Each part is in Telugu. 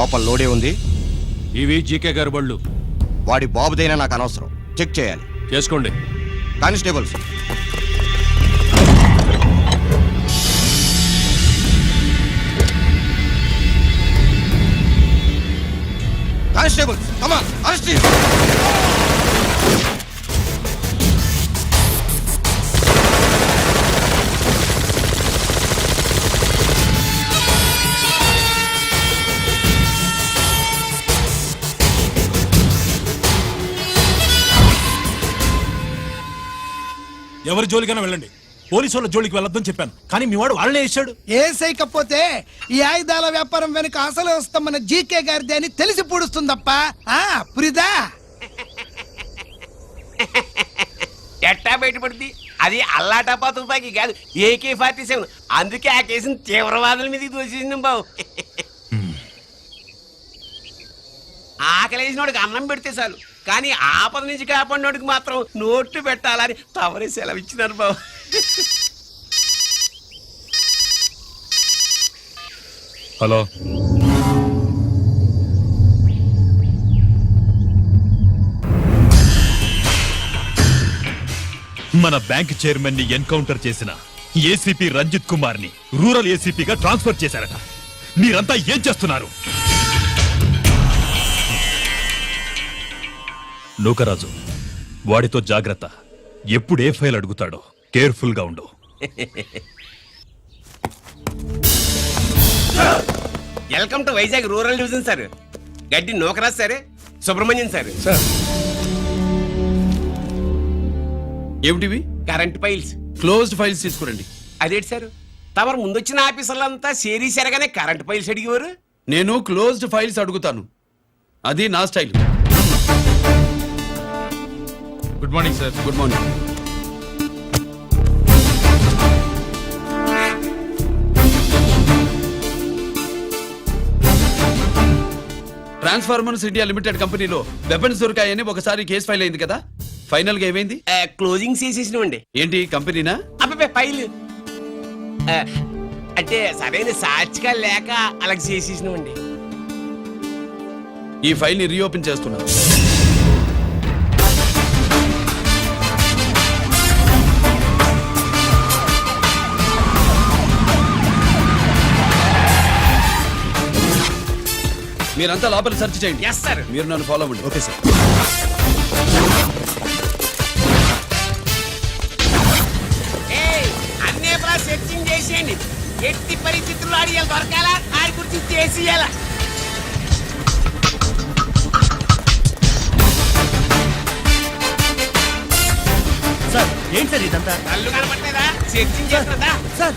లోపల లోడే ఉంది. ఇవి జీకే గారి బళ్ళు. వాడి బాబుదైనా నాకు అనవసరం. చెక్ చేయాలి. చేసుకోండి. Constables, constables, come on, arrest him. ఎవరి జోలికైనా వెళ్ళండి, పోలీసు వాళ్ళ జోలికి వెళ్ళొద్దని చెప్పాను, కానీ మీ వాడు వాళ్ళనే వేసాడు. ఏసైకపోతే ఈ ఆయుధాల వ్యాపారం వెనుక అసలు వస్తామన్న జీకే గారిది అని తెలిసి పూడుస్తుందప్ప. పురిదా ఎట్టా బయటపడుద్ది? అది అల్లాటపా తుపాకి కాదు, AK-47. అందుకే ఆ కేసుని తీవ్రవాదుల మీదకి దోషింది బాబు. ఆకలేసినోడికి అన్నం పెడితే చాలు, కానీ ఆపద నుంచి కాపాడినోడికి మాత్రం నోట్లు పెట్టాలని తవరే సెలవు ఇచ్చినారు బాబు. హలో, మన బ్యాంక్ చైర్మన్ ని ఎన్కౌంటర్ చేసిన ఏసీపీ రంజిత్ కుమార్ ని రూరల్ ఏసీపీగా ట్రాన్స్ఫర్ చేశారట. మీరంతా ఏం చేస్తున్నారు? నూకరాజు, వాడితో జాగ్రత్త. ఎప్పుడు ఏ ఫైల్ అడుగుతాడో కేర్ఫుల్ గా ఉండు. Welcome to Vizag rural division sir. Gaddi Nookaraju sir, Subrahmanyam sir. ఏమిటివి? Current files. క్లోజ్డ్ ఫైల్స్ తీసుకురండి. అదేంటి సార్, తమరు ముందొచ్చిన ఆఫీసర్లంతా సేరీసరగానే కరెంట్ ఫైల్స్ అడిగేవారు. నేను క్లోజ్డ్ ఫైల్స్ అడుగుతాను, అది నా style. Good morning sir. Good morning. Transformers India limited కంపెనీలో వెపన్స్ దొరికాయని ఒకసారి కేసు ఫైల్ అయింది కదా, ఫైనల్ గా ఏమైంది? క్లోజింగ్ చేసేసినవండి. ఏంటి కంపెనీనా? అబ్బాయి ఫైల్ అంటే సరైన సాక్షిగా లేక అలా చేసేసినవండి. ఈ ఫైల్ ని రీఓపెన్ చేస్తున్నా. మీరంతా లోపల సెర్చ్ చేయండి. Yes sir. మీరు నన్ను ఫాలో అవ్వండి. Okay sir. అన్నే సెర్చింగ్ చేసేయండి. ఎట్టి పరిస్థితుల్లో అడియాలి దొరకాలా, ఆడి గురించి చేసేయాలా. సార్ ఏంటి సార్ ఇదంతా? కళ్ళు కనపడలేదా? సెర్చింగ్ చేస్తున్నదా? సార్.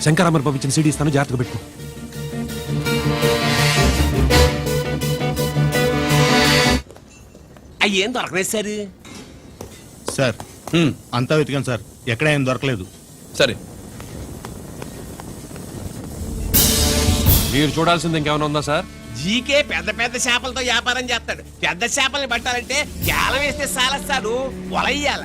శంకరామర్ పంపించిన సీడీ ఇస్తాను, జాగ్రత్తగా పెట్టుకో. అయ్యేం దొరకలేదు సార్. సార్ అంతా వెతికాను సార్, ఎక్కడ ఏం దొరకలేదు. సరే, మీరు చూడాల్సింది ఇంకేమైనా ఉందా సార్? జీకే పెద్ద పెద్ద చేపలతో వ్యాపారం చేస్తాడు. పెద్ద చేపల్ని పట్టాలంటే కేలం వేస్తే సాలస్తాడు, వలయ్యాల.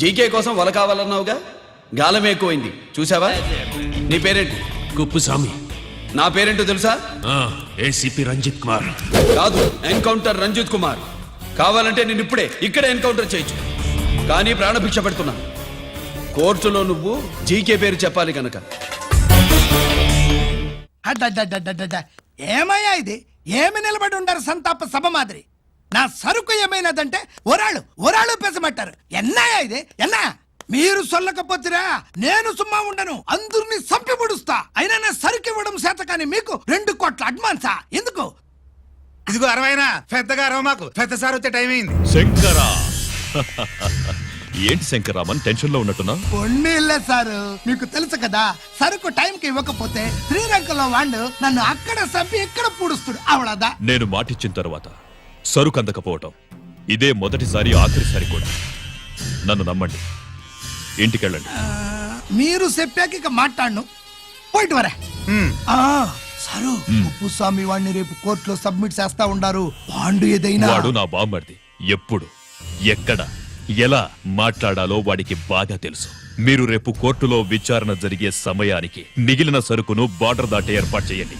జీకే కోసం వల కావాలన్నావుగా, గాలం ఎక్కువైంది చూసావా? నీ పేరేంటి? కుప్పుస్వామి. నా పేరేంటో తెలుసా? ఏసీపీ రంజిత్ కుమార్. కాదు, ఎన్కౌంటర్ రంజిత్ కుమార్. కావాలంటే నేను ఇప్పుడే ఇక్కడే ఎన్కౌంటర్ చేయొచ్చు, కానీ ప్రాణభిక్ష పెడుతున్నా. కోర్టులో నువ్వు జీకే పేరు చెప్పాలి కనుక. అడ్డడ్డడ్డడ్డడ్డ. ఏమయ్యా ఇది? ఏమి నిలబడి ఉండారు సంతాప సభ మాదిరి? నా సరుకు ఏమైనదంటే ఒరాళ్ళు పెసమట్టారు. ఎన్నాయా ఇది? ఎన్నా మీరు సొల్లకపోతురా నేను సుమ్మా ఉండను, అందరినీ సంపి పొడుస్తా. అయినా నా సరుకు ఇవ్వడం చేత కానీ మీకు 2 కోట్ల అడ్వాన్సా? ఎందుకు? ఇదిగో 60 పెద్దగా అరవ మాకు, పెద్ద సార్ వచ్చే టైం అయింది. శంకరా ఏంటి శంకరామన్ టెన్షన్ లో ఉన్నట్టున్నా? కొన్నిళ్ళే సారు, మీకు తెలుసు కదా, సరుకు టైంకి ఇవ్వకపోతే శ్రీరంగంలో వాడు నన్ను అక్కడ సంపి ఇక్కడ పూడుస్తుడు. అవడదా? నేను మాటిచ్చిన తర్వాత సరుకు అందకపోవటం ఇదే మొదటిసారి, ఆఖరిసారి కూడా. నన్ను నమ్మండి, ఇంటికెళ్ళండి. మీరు చెప్పాక ఇక మాట్లాడను. పోయిట్ వరే. సారు, ఉప్పుస్వామి వాడిని రేపు కోర్టులో సబ్మిట్ చేస్తా ఉండారు. వాడు ఏదైనా వాడు నా బామ్మర్ది. ఎప్పుడు, ఎక్కడ, ఎలా మాట్లాడాలో వాడికి బాగా తెలుసు. మీరు రేపు కోర్టులో విచారణ జరిగే సమయానికి మిగిలిన సరుకును బార్డర్ దాటే ఏర్పాటు చేయండి.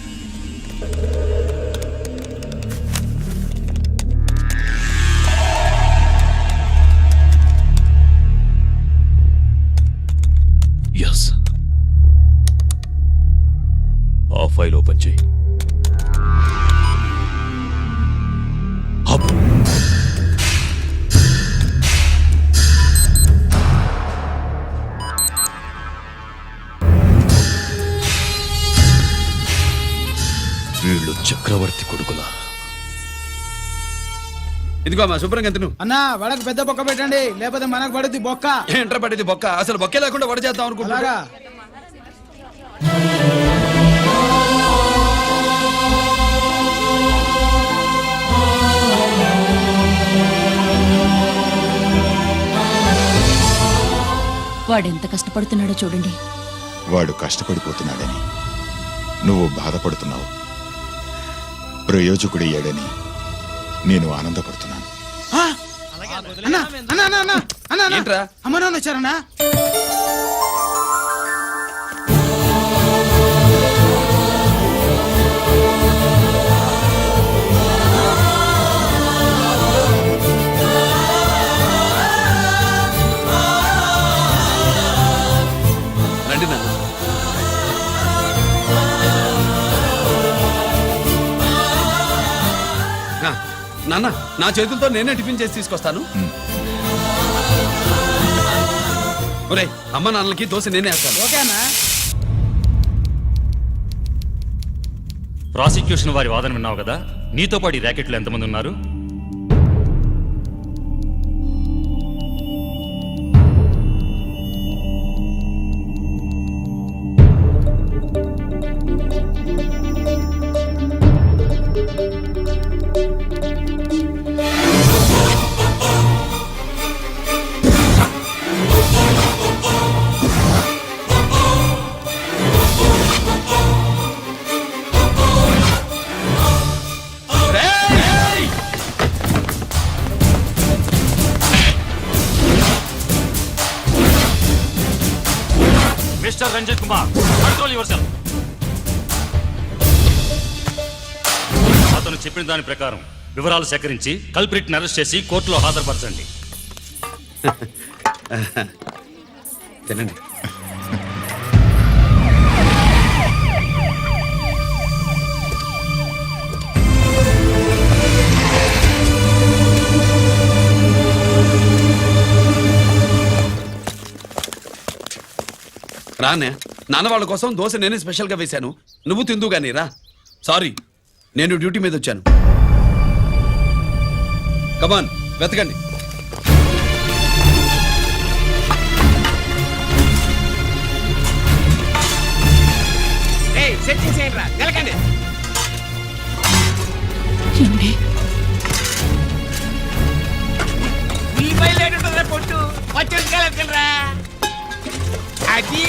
ఎస్, ఆ ఫైల్ ఓపెన్ చేయి. అప్. వీళ్ళు చక్రవర్తి కొడుకులా? ఇదిగో మా శుభ్రంగా తిను. అన్నా వడకు పెద్ద బొక్క పెట్టండి, లేకపోతే మనకు పడుద్ది బొక్క. ఏంట్రా పడేది బొక్క? అసలు బొక్కే లేకుండా వడ చేద్దాం అనుకుంటున్నా. అలాగా? వాడెంత కష్టపడుతున్నాడో చూడండి. వాడు కష్టపడిపోతున్నాడని నువ్వు బాధపడుతున్నావు, ప్రయోజకుడయ్యాడని నేను ఆనందపడుతున్నాను. అన్నా అన్నా అన్నా అన్నా అన్నా అన్నా. ఏంట్రా? అమ్మ నాన్న వచ్చారన్నా. రండి నాన్న. నాన్న, నా చేతులతో నేనే టిఫిన్ చేసి తీసుకొస్తాను. ఒరే, అమ్మ నాన్నలకి దోశ నేనే వేస్తాను. ఓకే అన్నా. ప్రాసిక్యూషన్ వారి వాదన విన్నావు కదా, నీతో పాటు ఈ ర్యాకెట్లో ఎంతమంది ఉన్నారు? Mister Ranjit Kumar, control yourself. అతను చెప్పిన దాని ప్రకారం వివరాలు సేకరించి కల్ప్రిట్ అరెస్ట్ చేసి కోర్టులో హాజరుపరచండి. తినండి. రానే, నాన్న వాళ్ళ కోసం దోశ నేనే స్పెషల్గా వేశాను, నువ్వు తిందు గానీ రా. సారీ, నేను డ్యూటీ మీద వచ్చాను. కమాన్, వెతకండి. సెట్టింగ్ చేయండి రా, గెలకండి. ఉల్లిపాయలు లేటుంటుందిరా పొట్టు, పచ్చి రా. అది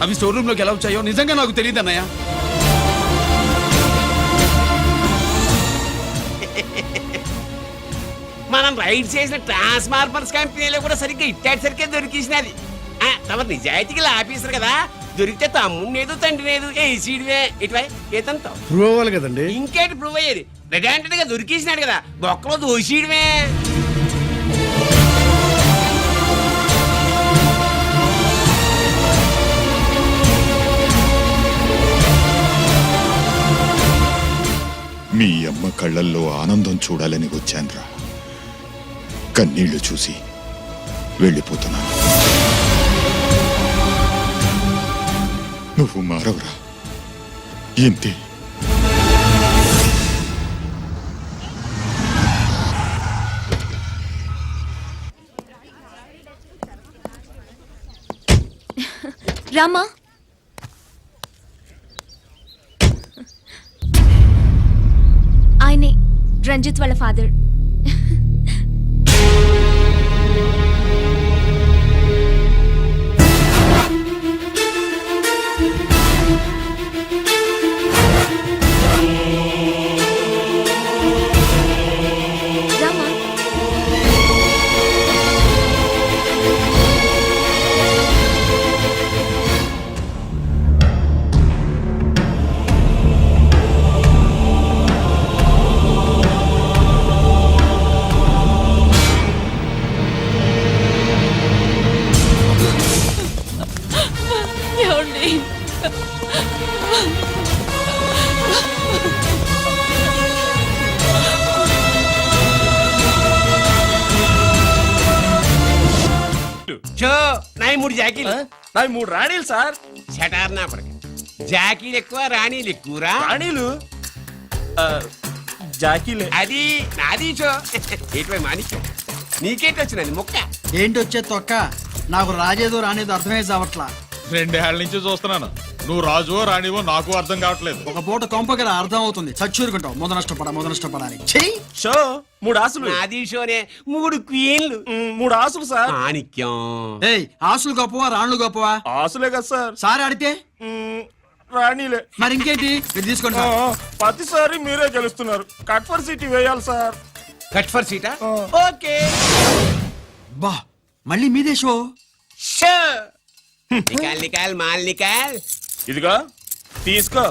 అవి స్టోర్ రూమ్ లోకి ఎలా వచ్చాయో నిజంగా నాకు తెలియదు అన్నయ్య. మనం రైడ్ చేసిన ట్రాన్స్ఫార్మర్స్ కంపెనీలో కూడా సరిగ్గా ఇట్టాడు సరిగ్గా దొరికేసినది. తమ నిజాయితీగా ఆఫీసర్ కదా, దొరికితే తమ్ముడు తండ్రి ఏసీడివే ఇటువై ఏతంతో ప్రూవ్ అవ్వాలి కదండి. ఇంకేంటి ప్రూవ్ అయ్యేది? రెడ్ గా దొరికేసినాడు కదా, బొక్కలో దోషీడమే. మీ అమ్మ కళ్ళల్లో ఆనందం చూడాలని వచ్చాన్రా. కన్నీళ్లు చూసి వెళ్ళిపోతున్నాను. నువ్వు మారవురా, ఇంతే. రామా, ఆయనే రంజిత్ వాళ్ళ ఫాదర్. రామా, షో నాయి 3 జాకీలు. నాకు 3 రాణీలు సార్. షటార్ నా కొడుకు. జాకీలు ఎక్కువ రాణీలు ఎక్కువరా? రాణీలు జాకీలే. అది నాది షో. ఏటివై మాణిక్యం, నీకేంటి వచ్చినది మొక్క? ఏంటి వచ్చే తొక్క? నాకు రాజేదో రానేదో అర్థమే కావట్లా. 2 ఏళ్ల నుంచి చూస్తున్నాను. నువ్వు రాజువో రాణివో నాకు అర్థం కావట్లేదు. ఒక పూట కొంప కదా అర్థం అవుతుంది. చచ్చూరుకుంటావు. మొద నష్టపడాలి. చెయ్యి షో 3 ఆసులు. నాది షోనే 3 క్వీన్లు. 3 ఆసులు సార్. మాణిక్యం. ఏయ్, ఆసులు గొప్పవా రాణులు గొప్పవా? ఆసులే కదా సార్. సార్ ఆడితే రాణిలే. మరి ఇంకేంటి? ఇది తీసుకోండి. ప్రతిసారి మీరే గెలుస్తున్నారు. కట్ ఫర్ సిటీ వేయాలి సార్. కట్ ఫర్ సీటా? ఓకే. బా, మళ్ళీ మీదే షో. షో నికాల్ నికాల్ మాల్ నికాల్. ఇదిగో తీసుకో.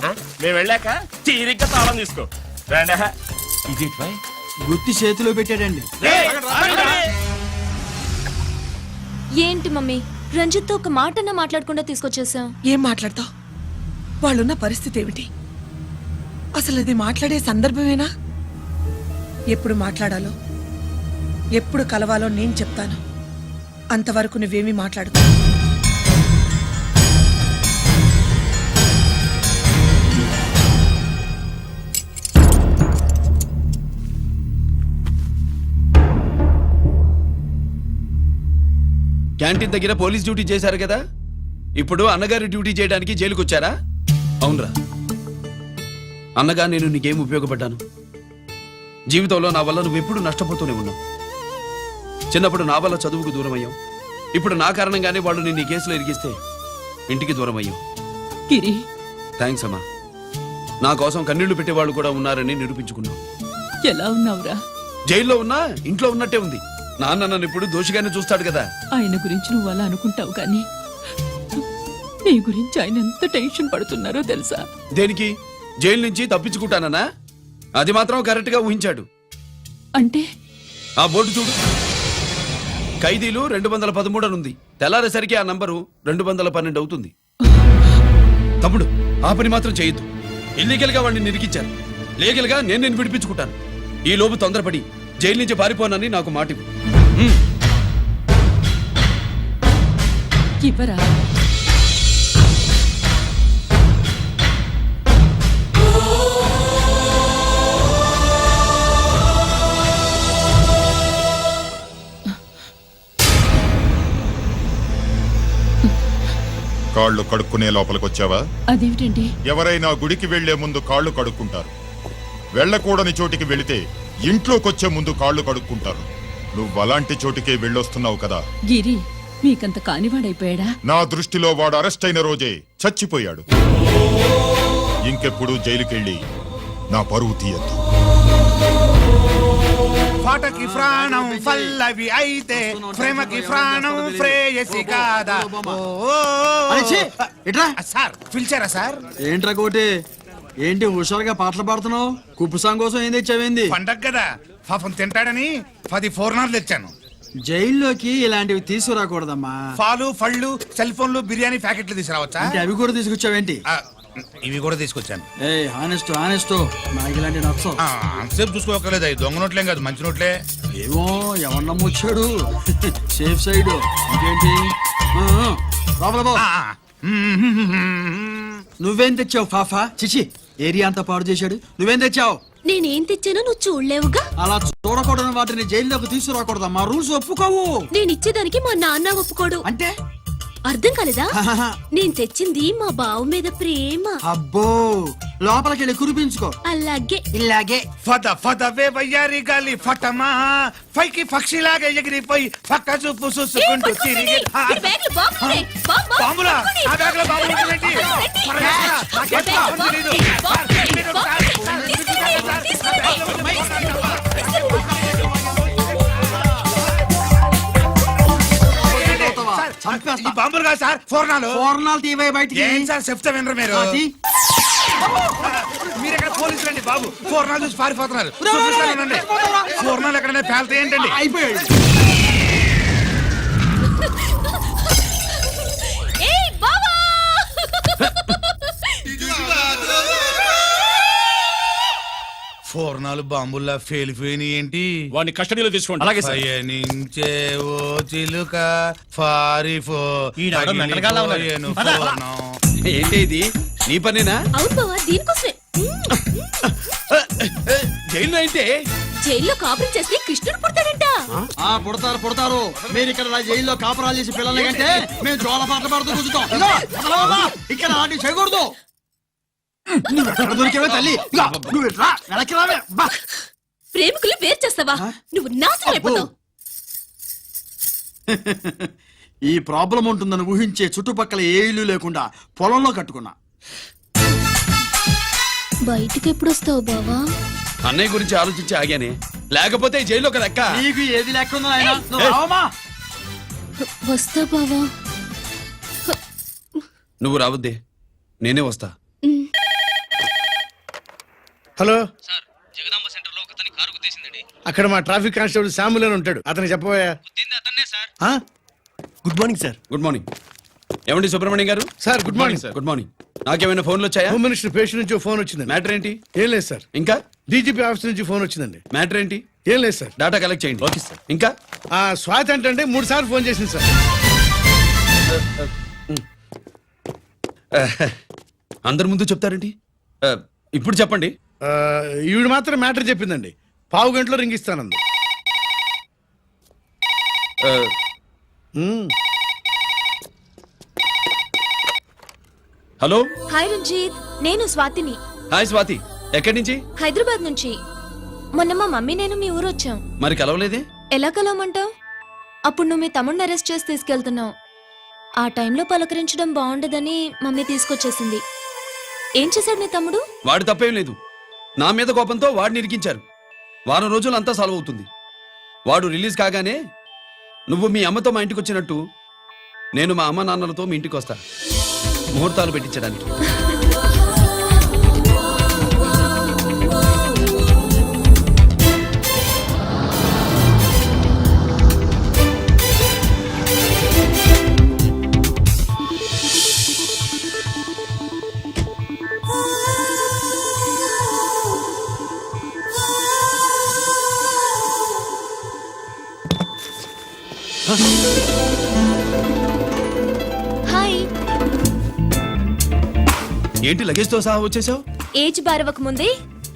మేము వెళ్ళాక తీరిగ్గా తాళం తీసుకో. రండి. ఇది గుత్తి చేతిలో పెట్టాడండి. ఏంటి మమ్మీ, రంజిత్తో ఒక మాటన్నా మాట్లాడకుండా తీసుకొచ్చేసాం. ఏం మాట్లాడతావు? వాళ్ళున్న పరిస్థితి ఏమిటి? అసలు అది మాట్లాడే సందర్భమేనా? ఎప్పుడు మాట్లాడాలో, ఎప్పుడు కలవాలో నేను చెప్తాను. అంతవరకు నువ్వేమీ మాట్లాడుకో. క్యాంటీన్ దగ్గర పోలీస్ డ్యూటీ చేశారు కదా, ఇప్పుడు అన్నగారి డ్యూటీ చేయడానికి జైలుకి వచ్చారా? అవునరా అన్నగా, నేను నీకేం ఉపయోగపడ్డాను? జీవితంలో నా వల్ల నువ్వెప్పుడు నష్టపోతూనే ఉన్నావు. చిన్నప్పుడు నా వల్ల చదువుకు దూరం అయ్యావు. ఇప్పుడు నా కారణంగానే వాళ్ళు నిన్ను ఈ కేసులో ఇరిగిస్తే ఇంటికి దూరం అయ్యావు. గిరి, థ్యాంక్స్ అమ్మా. నా కోసం కన్నీళ్లు పెట్టేవాళ్ళు కూడా ఉన్నారని నిరూపించుకున్నావు. ఎలా ఉన్నావురా? జైల్లో ఉన్నా ఇంట్లో ఉన్నట్టే ఉంది. నాన్న నన్ను ఇప్పుడు దోషిగానే చూస్తాడు కదా. ఆయన గురించి నువ్వు అలా అనుకుంటావు కానీ నీ గురించి ఆయన ఎంత టెన్షన్ పడుతున్నారో తెలుసా? దేనికి? జైలు నుంచి తప్పించుకుంటానన్నా? అది మాత్రం కరెక్ట్ గా ఊహించాడు. అంటే ఆ బోర్డు చూడు, ఖైదీలు 213 అని ఉంది. తెల్లారేసరికి ఆ నంబరు 212 అవుతుంది. తమ్ముడు, ఆ పని మాత్రం చేయొద్దు. ఇల్లీగల్ గా వాడిని నిరికించాను. లీగల్ గా నేను నిన్ను విడిపించుకుంటాను. ఈ లోపు తొందరపడి జైలు నుంచి పారిపోనని నాకు మాట ఇవ్వు. ఇవ్వరా? కాళ్ళు కడుక్కునే లోపలికొచ్చావా? అదేమిటండి? ఎవరైనా గుడికి వెళ్లే ముందు కాళ్ళు కడుక్కుంటారు. వెళ్ళకూడని చోటికి వెళితే ఇంట్లోకొచ్చే ముందు కాళ్ళు కడుక్కుంటారు. నువ్వు అలాంటి చోటికే వెళ్ళొస్తున్నావు కదా. గిరి, మీకంత కానివాడైపోయాడా? నా దృష్టిలో వాడు అరెస్ట్ అయిన రోజే చచ్చిపోయాడు. ఇంకెప్పుడు జైలుకెళ్ళి నా పరువు తీయద్దు. పాటకి ప్రాణం పల్లవి అయితే ప్రేమకి ప్రాణం ప్రేయసి కాదా. ఇట్రా సార్ పిలిచారా సార్? ఏంట్రా కోటి, ఏంటి హుషారుగా పాటలు పాడుతున్నావు? కుప్పు సాంగ్ కోసం ఏం తెచ్చావేంది? పండగ కదా పాపం తింటాడని 10 4 తెచ్చాను. జైల్లోకి ఇలాంటివి తీసుకురాకూడదమ్మా. పాలు పళ్ళు సెల్ ఫోన్లు బిర్యానీ ప్యాకెట్లు తీసుకురావచ్చా? అంటే అవి కూడా తీసుకొచ్చావేంటి? ఇవి కూడా తీసుకొచ్చాను. ఏ హానెస్ట్ హానెస్ట్, నాకు ఇలాంటి నచ్చవు. అంతసేపు చూసుకోకలేదు, అవి దొంగ నోట్లేం కాదు, మంచి నోట్లే. ఏమో ఎవరు నమ్మొచ్చాడు. Safe side. ఇంకేంటి లోపల పో. నువ్వేం తెచ్చావు ఫాఫా? చిచి, ఏరియా అంతా పాడు చేశాడు. నువ్వేం తెచ్చావు? నేనేం తెచ్చానో నువ్వు చూడలేవుగా. అలా చూడకూడని వాటిని జైల్లోకి తీసుకురాకూడదమ్మా. రూల్స్ ఒప్పుకోవు. నేను ఇచ్చేదానికి మా నాన్న ఒప్పుకోడు. అంటే అర్థం కాలేదా? నేను తెచ్చింది మా బావు మీద ప్రేమ. అబ్బో, లోపలికెళ్ళి కురిపించుకో. అలాగే ఇలాగే ఫదవే వయ్యారి గాలి ఫటమా పైకి పక్షిలాగా ఎగిరిపోయి పక్క చూపు చూసుకుంటూ తిరిగి. బాంబులా? ఆ బ్యాగ్లో బాంబులు ఉంటాయండి. ఈ బాంబులు కాదు సార్, పూర్ణాలు తీవే బయటికి. ఏం సార్ చెప్తా వినరు మీరు? మీరు ఎక్కడ పోలీసులు అండి బాబు? పూర్ణాలు చూసి పారిపోతున్నారు. పూర్ణాలు ఎక్కడైనా పేలితే ఏంటండి? అయిపోయాడు. పూర్ణాలు బాంబుల్లా ఫేలిపోయినాయి ఏంటి? వాడిని కస్టడీలో తీసుకోండి. అలాగే సార్. పయనించే ఓ చిలుక పారిపో. ఏంటి ఇది? నీ పనేనా? అవును బావా, దీనికోసమే. జైల్లో అయితే జైల్లో కాపురం చేస్తే కృష్ణుడు పుడతాడంట. పుడతారు. మీరు ఇక్కడ నా జైల్లో కాపురాలు చేసి పిల్లల కంటే మేము జోల పాటలు పాడుతూ కూర్చుంటాం. ఇక్కడ ఆడి చేయకూడదు. నువ్వు ఎక్కడ దొరికేవే తల్లి? నువ్వు ఇట్రా, వెనక్కి రావే. ప్రేమికులు వేరు చేస్తావా? నువ్వు నాశనం అయిపోతావు. ఈ ప్రాబ్లం ఉంటుందని ఊహించే చుట్టుపక్కల ఏ ఇల్లు లేకుండా పొలంలో కట్టుకున్నా. బయటికి ఎప్పుడు వస్తావు బావా? అన్నయ్య గురించి ఆలోచించి ఆగానే, లేకపోతే జైల్లో కదా అక్క. నీకు ఏది లేకుండా ఆయన వస్తా బావా. నువ్వు రావద్దే, నేనే వస్తా. హలో అక్కడ మా ట్రాఫిక్ కానిస్టేబుల్ శామ్యుల్ అని ఉంటాడు, అతనికి చెప్పబోయా. Good morning sir. Good morning. ఏమండి Subrahmanyam garu? Sir good morning sir. Good morning. నాకేమైనా ఫోన్లు వచ్చాయా? హోమ్ మినిస్టర్ పేషెంట్ నుంచి ఫోన్ వచ్చింది. మ్యాటర్ ఏంటి? ఏం లేదు సార్. ఇంకా డీజీపీ ఆఫీస్ నుంచి ఫోన్ వచ్చిందండి. మ్యాటర్ ఏంటి? ఏం లేదు సార్. డేటా కలెక్ట్ చేయండి. Okay sir. ఇంకా స్వాతి అంటే 3 సార్లు ఫోన్ చేసింది సార్. అందరి ముందు చెప్తారేంటి? ఇప్పుడు చెప్పండి. ఈవిడ మాత్రం మ్యాటర్ చెప్పిందండి. 1/2 గంటలో రింగ్ ఇస్తానంది. హలో. హాయ్ రంజిత్, నేను స్వాతిని. హాయ్ స్వాతి, ఎక్కడి నుంచి? హైదరాబాద్ నుంచి. మొన్న మా మమ్మీ నేను మీ ఊరు వచ్చాం. మరి కలవలేదే? ఎలా కలవమంటావు? అప్పుడు నువ్వు మీ తమ్ముడిని అరెస్ట్ చేసి తీసుకెళ్తున్నావు. ఆ టైంలో పలకరించడం బాగుండదని మమ్మీ తీసుకొచ్చేసింది. ఏం చేశాడు నీ తమ్ముడు? వాడు తప్పేం లేదు. నా మీద కోపంతో వాడిని ఇరికించారు. వారం రోజులు అంతా సాల్వ్ అవుతుంది. వాడు రిలీజ్ కాగానే నువ్వు మీ అమ్మతో మా ఇంటికి వచ్చినట్టు నేను మా అమ్మ నాన్నలతో మీ ఇంటికి వస్తా, ముహూర్తాలు పెట్టించడానికి. హాయ్. ఏంటి లగేజ్తో సహా వచ్చేసావు? ఏజ్ బారవక ముందే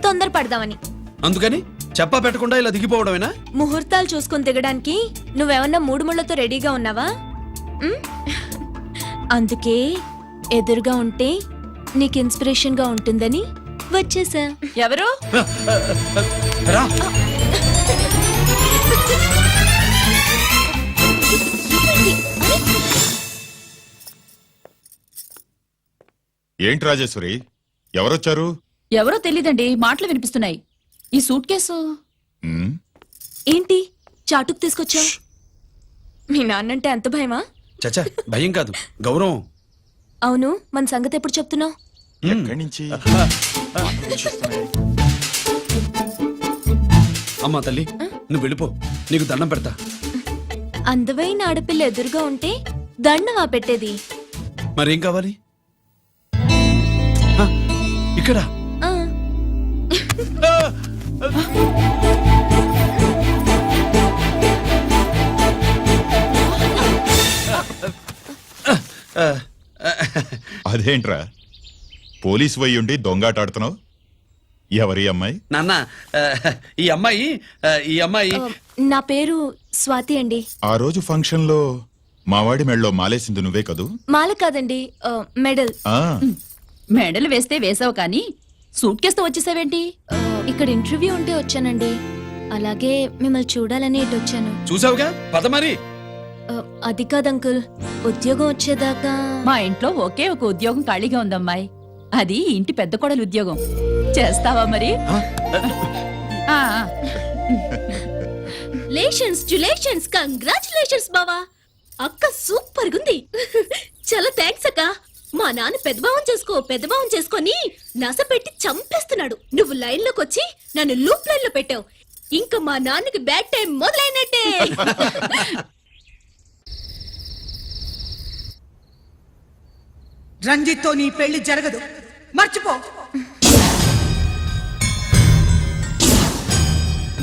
తొందర పడదామని. అందుకని చెప్పా పెట్టకుండా ఇలా దిగిపోవడమేనా? ముహూర్తాలు చూసుకుని దిగడానికి నువ్వేమన్నా 3 ముళ్ళతో రెడీగా ఉన్నావా? అందుకే ఎదురుగా ఉంటే నీకు ఇన్స్పిరేషన్ గా ఉంటుందని వచ్చేసా. ఎవరు? ఏంటి రాజేశ్వరి ఎవరొచ్చారు? ఎవరో తెలీదండి, మాటలు వినిపిస్తున్నాయి. ఈ సూట్ కేసు ఉమ్, ఏంటి చాటుకు తీసుకొచ్చావు? మీ నాన్నంటే అంత భయమా? చచ్చా భయం కాదు, గౌరవం. అవును, మన సంగతి ఎప్పుడు చెప్తున్నావు? ఎక్కడి నుంచి? అమ్మా తల్లి, నువ్వు వెళ్ళిపో, నీకు దండం పెడతా. అందమైన ఆడపిల్ల ఎదురుగా ఉంటే దండవా పెట్టేది? మరేం కావాలి? ఆ, ఇక్కడ ఆ, అదేంట్రా పోలీసు వయ్యుండి దొంగాటాడుతున్నావు? ఎవరి అమ్మాయి? నాన్న, ఈ అమ్మాయి నా పేరు స్వాతి అండి. ఆ రోజు ఫంక్షన్ లో మావాడి మెళ్ళలో మాలేసింది నువ్వే కదూ? మాల కాదండి, మెడల్. ఆ, మెడలు వేస్తే వేసావు కానీ సూట్ కేసుతో వచ్చేసావేంటి? ఇక్కడ ఇంటర్వ్యూ ఉంటే వచ్చానండి. అలాగే మిమ్మల్ని చూడాలని ఇటు వచ్చాను. చూసావుగా, పద మరి. అది కాదు అంకుల్, ఉద్యోగం వచ్చేదాకా. మా ఇంట్లో ఒకే ఒక ఉద్యోగం ఖాళీగా ఉందమ్మాయి, అది ఇంటి పెద్ద కోడలు ఉద్యోగం. చేస్తావా మరి? ఆ, లేషన్స్ కంగ్రాచులేషన్స్ బావా. అక్క సూపర్ గుంది. చాలా థ్యాంక్స్ అక్క. మా నాన్న పెద్దభావం చేసుకొని నస పెట్టి చంపేస్తున్నాడు. నువ్వు లైన్ లోకి వచ్చి నన్ను లూప్ లైన్ లో పెట్టావు. ఇంకా మా నాన్నకి బ్యాడ్ టైం మొదలైనట్టే. రంజిత్తో నీ పెళ్లి జరగదు, మర్చిపో.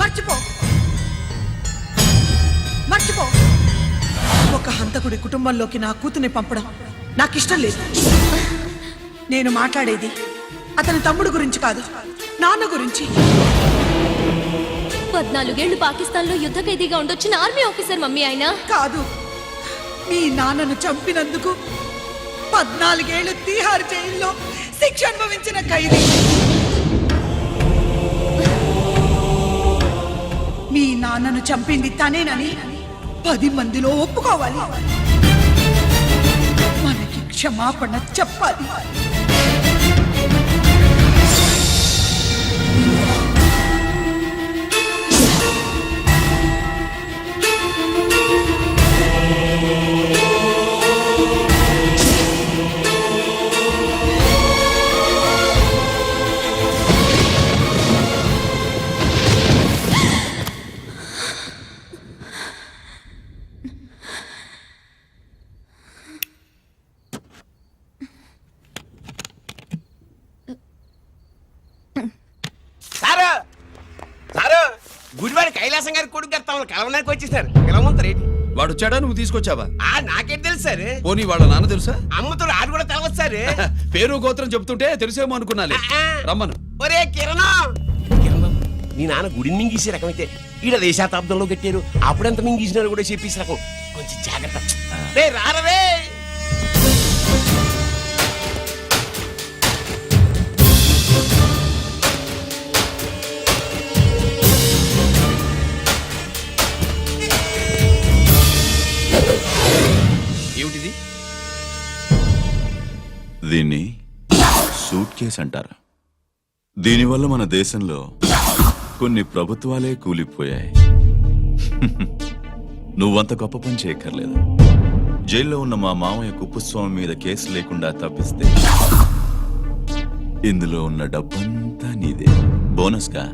మర్చిపో మర్చిపో. ఒక హంతకుడి కుటుంబంలోకి నా కూతుర్ని పంపడం నాకిష్టం లేదు. నేను మాట్లాడేది అతని తమ్ముడు గురించి కాదు, నాన్న గురించి. 14 ఏళ్లు పాకిస్తాన్ లో యుద్ధ ఖైదీగా ఉండొచ్చిన ఆర్మీ ఆఫీసర్ మమ్మీ ఆయన. కాదు, మీ నాన్నను చంపినందుకు 14 ఏళ్లు తీహార్ జైల్లో శిక్ష అనుభవించిన ఖైదీ. మీ నాన్నను చంపింది తనేనని 10 మందిలో ఒప్పుకోవాలి. మనకి క్షమాపణ చెప్పాలి. గుడివాడి కైలాసం గారి కొడుకు గారు తమను కలవడానికి వచ్చేసారు. పిలవమంటారు ఏంటి? వాడు వచ్చాడా, నువ్వు తీసుకొచ్చావా? నాకేం తెలుసు సార్. పోనీ వాళ్ళ నాన్న తెలుసా? అమ్మతో ఆడు కూడా తెలవచ్చు సార్. పేరు గోత్రం చెప్తుంటే తెలిసేమో అనుకున్నాలే. రమ్మను. ఒరే కిరణం, నీ నాన్న గుడిని మింగేసే రకమైతే ఈడ దేశాతాబ్దంలో కట్టారు. అప్పుడెంత మింగేసినారు కూడా చెప్పేసి రకం. కొంచెం జాగ్రత్త. రే రారవే. ఏమిటిది? దీన్ని సూట్ కేస్ అంటారు. దీనివల్ల మన దేశంలో కొన్ని ప్రభుత్వాలే కూలిపోయాయి. నువ్వంత గొప్ప పని చేయక్కర్లేదు. జైల్లో ఉన్న మా మామయ్య కుప్పుస్వామి మీద కేసు లేకుండా తప్పిస్తే ఇందులో ఉన్న డబ్బంతా నీదే. బోనస్గా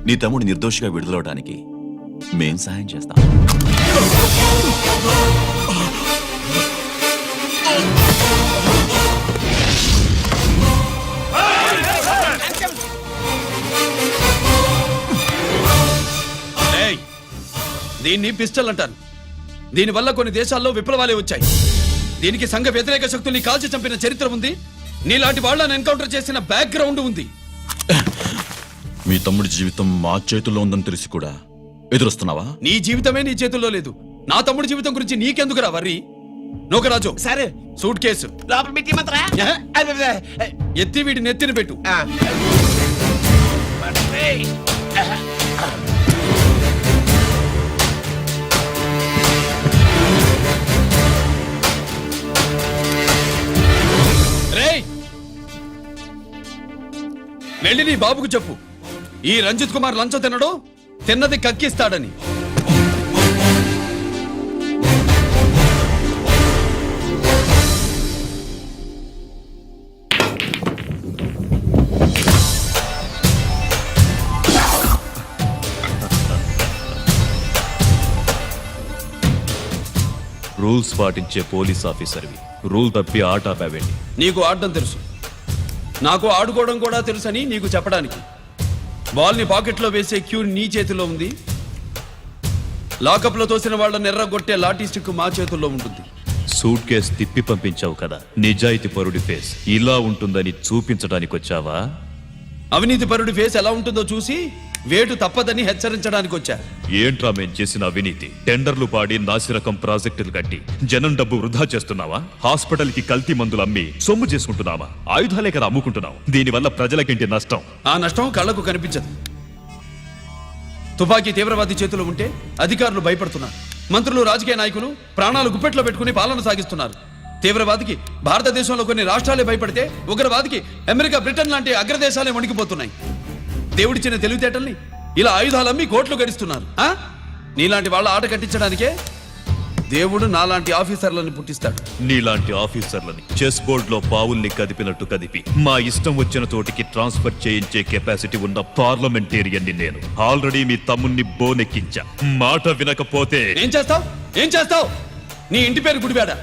నీ తమ్ముడు నిర్దోషిగా విడుదలవడానికి మేం సహాయం చేస్తాం. దీన్ని పిస్టల్ అంటారు. దీనివల్ల కొన్ని దేశాల్లో విప్లవాలే వచ్చాయి. దీనికి సంఘ వ్యతిరేక శక్తుల్ని కాల్చి చంపిన చరిత్ర ఉంది. నీలాంటి వాళ్ళని ఎన్కౌంటర్ చేసిన బ్యాక్గ్రౌండ్ ఉంది. మీ తమ్ముడి జీవితం మా చేతుల్లో ఉందని తెలిసి కూడా ఎదురొస్తున్నావా? నీ జీవితమే నీ చేతుల్లో లేదు. నా తమ్ముడి జీవితం గురించి నీకెందుకురా వర్రీ? నోకరాజు, సరే సూట్ కేసు లోపల పెట్టి మంత్రా ఎత్తి వీడి నెత్తిని పెట్టు. వెళ్ళి నీ బాబుకు చెప్పు ఈ రంజిత్ కుమార్ లంచం తినడు, తిన్నది కక్కిస్తాడని. రూల్స్ పాటించే పోలీస్ ఆఫీసర్వి రూల్ తప్పి ఆట ఆపావేంటి? నీకు ఆడడం తెలుసు, నాకు ఆడుకోవడం కూడా తెలుసని నీకు చెప్పడానికి. బాల్ని పాకెట్లో వేసే క్యూ నీ చేతిలో ఉంది, లాకప్లో తోసిన వాళ్ళని ఎర్రగొట్టే లాఠీ స్టిక్ మా చేతుల్లో ఉంటుంది. సూట్ కేస్ తిప్పి పంపించావు కదా, నిజాయితీ పరుడి ఫేస్ ఇలా ఉంటుందని చూపించడానికి వచ్చావా? అవినీతి పరుడి ఫేస్ ఎలా ఉంటుందో చూసి వేటు తప్పదని హెచ్చరించడానికి వచ్చా. ఏంట్రా మేం చేసిన అవినీతి? టెండర్లు పాడి నాసిరకం ప్రాజెక్టులు కట్టి జనం డబ్బు వృధా చేస్తున్నావా? హాస్పిటల్ కి కల్తీ మందులు అమ్మి సొమ్ము చేసుకుంటున్నావా? ఆయుధాలే కదా అమ్ముకుంటున్నావు. దీనివల్ల ప్రజలకేంటి నష్టం? ఆ నష్టం కళ్ళకు కనిపించదు. తుపాకీ తీవ్రవాది చేతిలో ఉంటే అధికారులు భయపడుతున్నారు. మంత్రులు, రాజకీయ నాయకులు ప్రాణాలు గుప్పెట్లో పెట్టుకుని పాలన సాగిస్తున్నారు. తీవ్రవాదికి భారతదేశంలో కొన్ని రాష్ట్రాలే భయపడితే ఉగ్రవాదికి అమెరికా, బ్రిటన్ లాంటి అగ్రదేశాలే వణికిపోతున్నాయి. దేవుడిచ్చిన తెలివితేటల్ని ఇలా ఆయుధాలమ్మి కోట్లు గడిస్తున్నారు. నీలాంటి వాళ్ళ ఆట కట్టించడానికే దేవుడు నాలాంటి ఆఫీసర్లను పుట్టిస్తాడు. నీలాంటి ఆఫీసర్లని చెస్ బోర్డ్ లో పావుల్ని కదిపినట్టు కదిపి మా ఇష్టం వచ్చిన చోటికి ట్రాన్స్ఫర్ చేయించే కెపాసిటీ ఉన్న పార్లమెంటేరియన్ని నేను. ఆల్రెడీ మీ తమ్ముణ్ణి బోనెక్కించా. మాట వినకపోతే ఏం చేస్తావు? ఏం చేస్తావు? నీ ఇంటి పేరు గుడివాడ,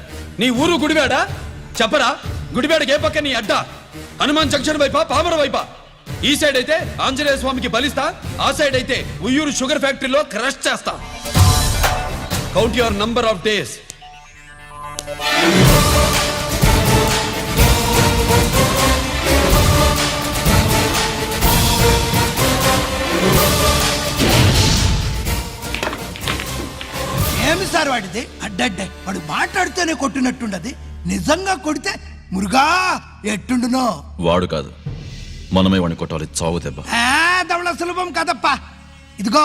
నీ ఊరు గుడివాడ. చెప్పరా, గుడివాడకి ఏ పక్క నీ అడ్డ? హనుమాన్ జంక్షన్ వైపా, పామర వైపా? ఈ సైడ్ అయితే ఆంజనేయ స్వామికి బలిస్తా, ఆ సైడ్ అయితే ఉయ్యూరు షుగర్ ఫ్యాక్టరీలో క్రష్ చేస్తా. Count your number of days. ఏమి సార్ వాడిది? అడ్డడ్డ వాడు మాట్లాడితేనే కొట్టినట్టుండది. నిజంగా కొడితే మురుగా ఎట్టుండునో. వాడు కాదు, మనమే వాడిని కొట్టాలి. చావు దెబ్బ. దవళ సులభం కదప్పా. ఇదిగో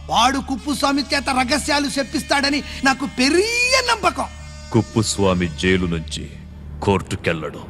వాడు కుప్పుస్వామి చేత రహస్యాలు చెప్పిస్తాడని నాకు పెరియ నమ్మకం. కుప్పుస్వామి జైలు నుంచి కోర్టుకెళ్ళడు.